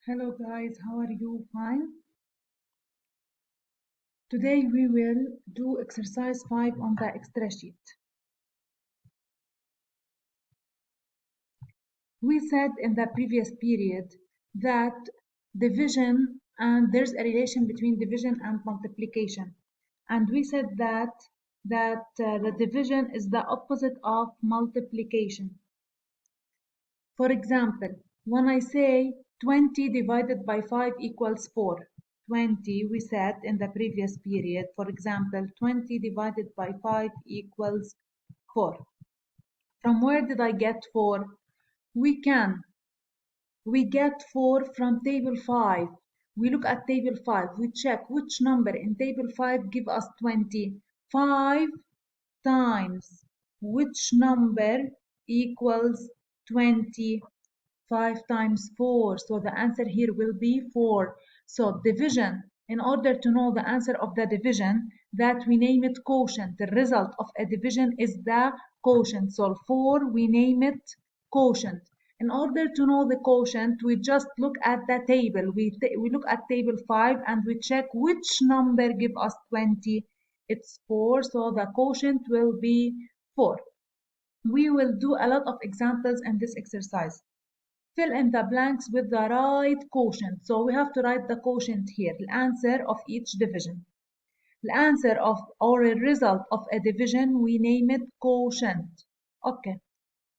Hello guys, how are you? Fine? Today we will do exercise 5 on the extra sheet. We said in the previous period that division and there's a relation between division and multiplication. And we said that the division is the opposite of multiplication. For example, when I say 20 divided by 5 equals 4, 20 we said in the previous period, for example, 20 divided by 5 equals 4. From where did I get 4? We get 4 from table 5. We look at table 5. We check which number in table 5 give us 20. 5 times which number equals 20? 5 times 4. So the answer here will be 4. So division, in order to know the answer of the division, that we name it quotient. The result of a division is the quotient. So 4, we name it quotient. In order to know the quotient, we just look at the table. We look at table 5 and we check which number give us 20. It's 4, so the quotient will be 4. We will do a lot of examples in this exercise. Fill in the blanks with the right quotient. So we have to write the quotient here, the answer of each division. The answer of or a result of a division, we name it quotient. Okay.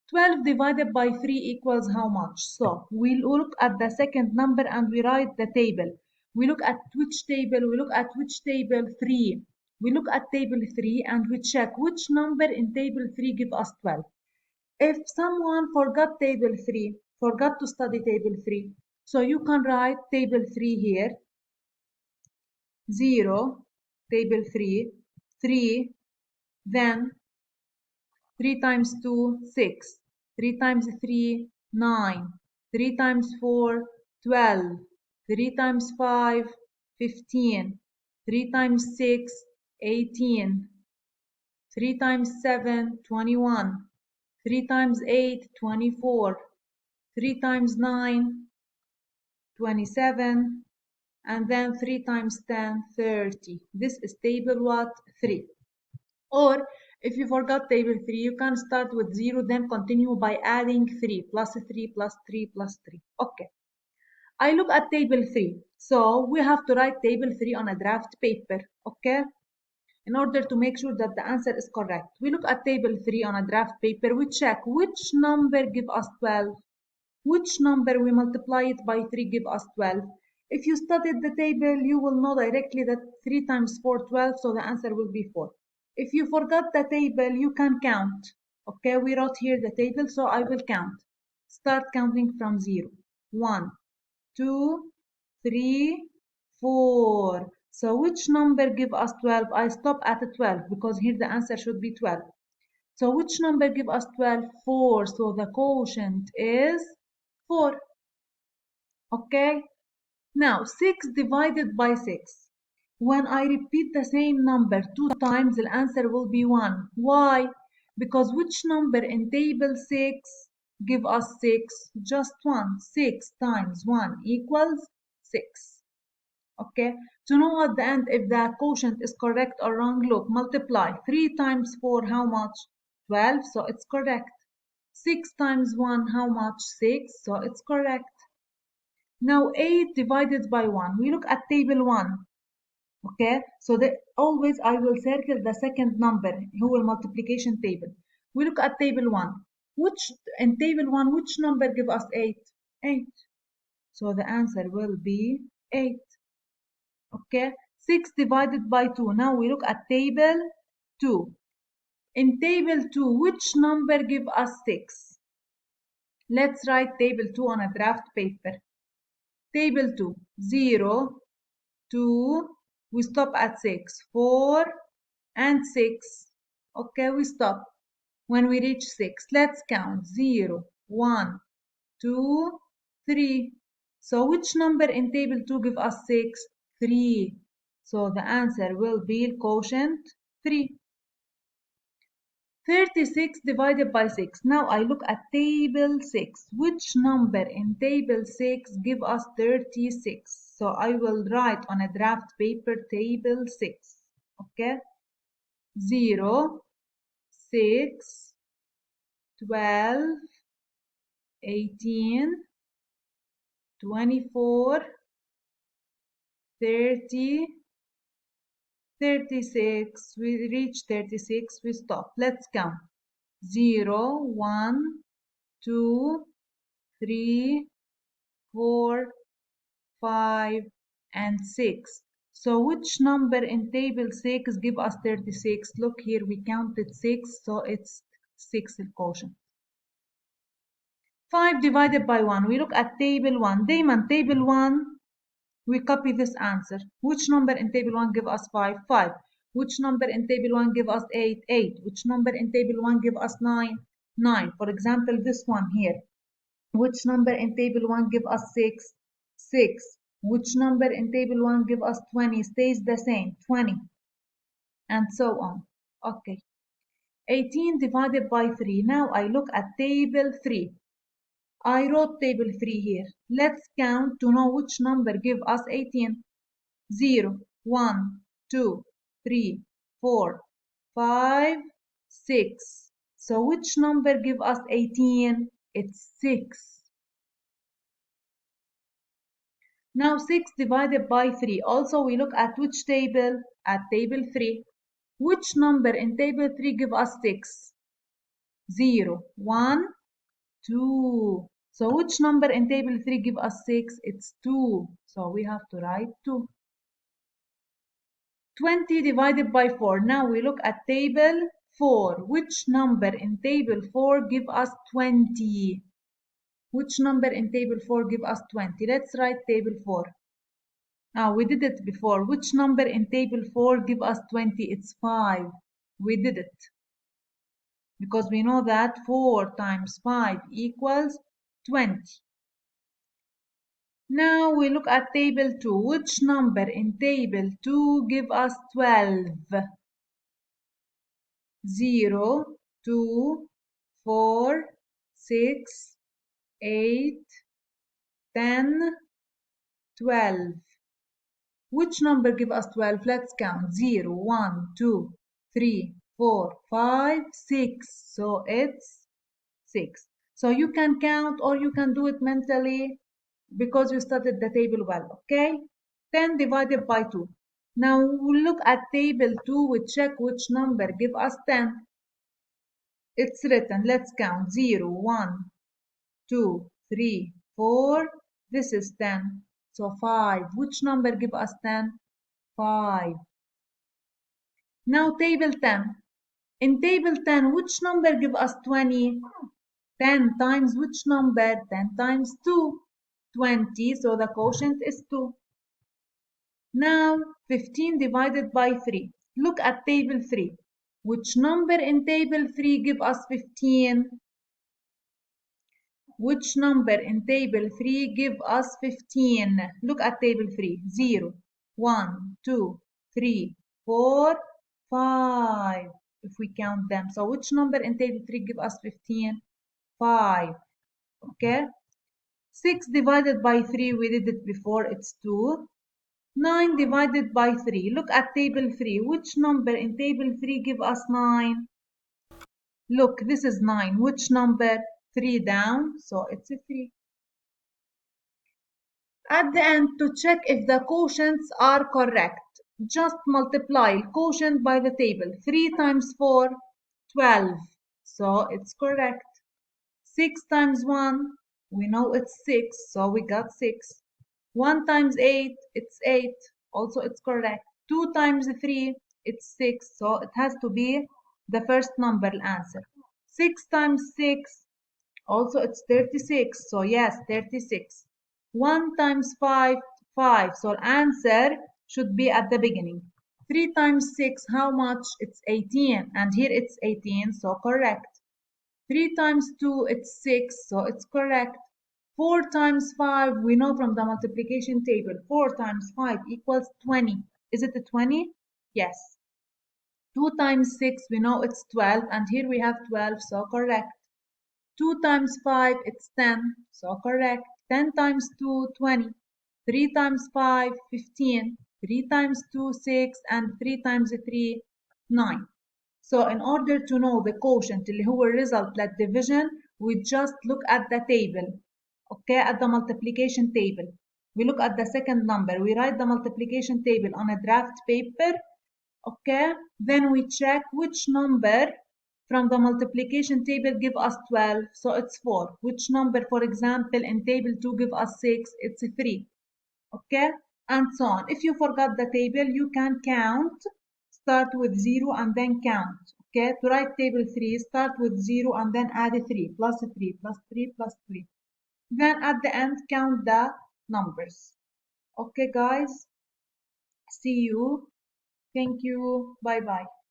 12 divided by 3 equals how much? So we look at the second number and we write the table. We look at which table? We look at which table? 3. We look at table 3 and we check which number in table 3 give us 12. If someone forgot table 3, forgot to study table 3, so you can write table 3 here, 0, table 3, 3, then 3 times 2, 6, 3 times 3, 9, 3 times 4, 12, 3 times 5, 15, 3 times 6, 18, 3 times 7, 21, 3 times 8, 24, 3 times 9, 27, and then 3 times 10, 30. This is table what? 3. Or if you forgot table 3, you can start with 0, then continue by adding 3, plus 3, plus 3, plus 3. Okay. I look at table 3. So we have to write table 3 on a draft paper. Okay. In order to make sure that the answer is correct. We look at table 3 on a draft paper. We check which number give us 12. Which number we multiply it by 3 give us 12. If you studied the table, you will know directly that 3 times 4, 12, so the answer will be 4. If you forgot the table, you can count. Okay, we wrote here the table, so I will count. Start counting from 0. 1, 2, 3, 4. So which number give us 12? I stop at 12 because here the answer should be 12. So which number give us 12? 4. So the quotient is 4. Okay. Now 6 divided by 6. When I repeat the same number 2 times, the answer will be 1. Why? Because which number in table 6 give us 6? Just 1. 6 times 1 equals 6. Okay. To know at the end if the quotient is correct or wrong, look, multiply. 3 times 4, how much? 12, so it's correct. 6 times 1, how much? 6, so it's correct. Now 8 divided by 1. We look at table 1. Okay, so always I will circle the second number who will multiplication table. We look at table 1. Which in table 1, which number give us 8? 8. So the answer will be 8. Okay, 6 divided by 2. Now we look at table 2. In table 2, which number give us 6? Let's write table 2 on a draft paper. Table 2, 0, 2, we stop at 6, 4, and 6. Okay, we stop when we reach 6. Let's count 0, 1, 2, 3. So which number in table 2 give us 6? 3. So the answer will be quotient 3. 36 divided by 6. Now I look at table 6. Which number in table 6 give us 36? So I will write on a draft paper table 6. Okay? 0, 6, 12, 18, 24, 30, 36. We reach 36. We stop. Let's count. 0, 1, 2, 3, 4, 5, and 6. So which number in table 6 give us 36? Look here, we counted 6, so it's 6 quotient. 5 divided by 1. We look at table 1. Dayman, table 1, we copy this answer. Which number in table 1 give us 5? 5. Which number in table 1 give us 8? 8. Which number in table 1 give us 9? 9. For example, this one here. Which number in table 1 give us 6? 6. Which number in table 1 give us 20? Stays the same, 20. And so on. Okay. 18 divided by 3. Now I look at table 3. I wrote table 3 here. Let's count to know which number give us 18. 0, 1, 2, 3, 4, 5, 6. So which number give us 18? It's 6. Now 6 divided by 3. Also we look at which table? At table 3. Which number in table 3 give us 6? 0, 1, 2. So which number in table 3 give us 6? It's 2. So we have to write 2. 20 divided by 4. Now we look at table 4. Which number in table 4 give us 20? Which number in table 4 give us 20? Let's write table 4. Now we did it before. Which number in table 4 give us 20? It's 5. We did it. Because we know that 4 times 5 equals 20. Now we look at table 2. Which number in table 2 give us 12? 0, 2, 4, 6, 8, 10, 12. Which number give us 12? Let's count. 0, 1, 2, 3, 4, 5, 6. So it's 6. So you can count or you can do it mentally because you studied the table well, okay? 10 divided by 2. Now we look at table 2, we check which number give us 10. It's written, let's count. 0, 1, 2, 3, 4. This is 10. So 5. Which number give us 10? 5. Now table 10. In table 10, which number give us 20? 10 times which number? 10 times 2. 20, so the quotient is 2. Now 15 divided by 3. Look at table 3. Which number in table 3 give us 15? Which number in table 3 give us 15? Look at table 3. 0, 1, 2, 3, 4, 5. If we count them. So which number in table 3 give us 15? 5. Okay. 6 divided by 3, we did it before, it's 2. 9 divided by 3. Look at table 3. Which number in table 3 give us 9? Look, this is 9. Which number? 3 down, so it's a 3. At the end, to check if the quotients are correct, just multiply quotient by the table. 3 times 4, 12. So it's correct. 6 times 1, we know it's 6, so we got 6. 1 times 8, it's 8, also it's correct. 2 times 3, it's 6, so it has to be the first number answer. 6 times 6, also it's 36, so yes, 36. 1 times 5, 5, so answer should be at the beginning. 3 times 6, how much? It's 18, and here it's 18, so correct. 3 times 2, it's 6, so it's correct. 4 times 5, we know from the multiplication table, 4 times 5 equals 20. Is it a 20? Yes. 2 times 6, we know it's 12, and here we have 12, so correct. 2 times 5, it's 10, so correct. 10 times 2, 20. 3 times 5, 15. 3 times 2, 6, and 3 times 3, 9. So in order to know the quotient اللي هو result للdivision, we just look at the table. Okay, at the multiplication table. We look at the second number. We write the multiplication table on a draft paper. Okay, then we check which number from the multiplication table give us 12, so it's 4. Which number, for example, in table 2 give us 6, it's 3. Okay, and so on. If you forgot the table, you can count, start with 0 and then count. Okay, to write table 3, start with 0 and then add 3, plus 3, plus 3, plus 3. Then at the end, count the numbers. Okay, guys, see you. Thank you. Bye bye.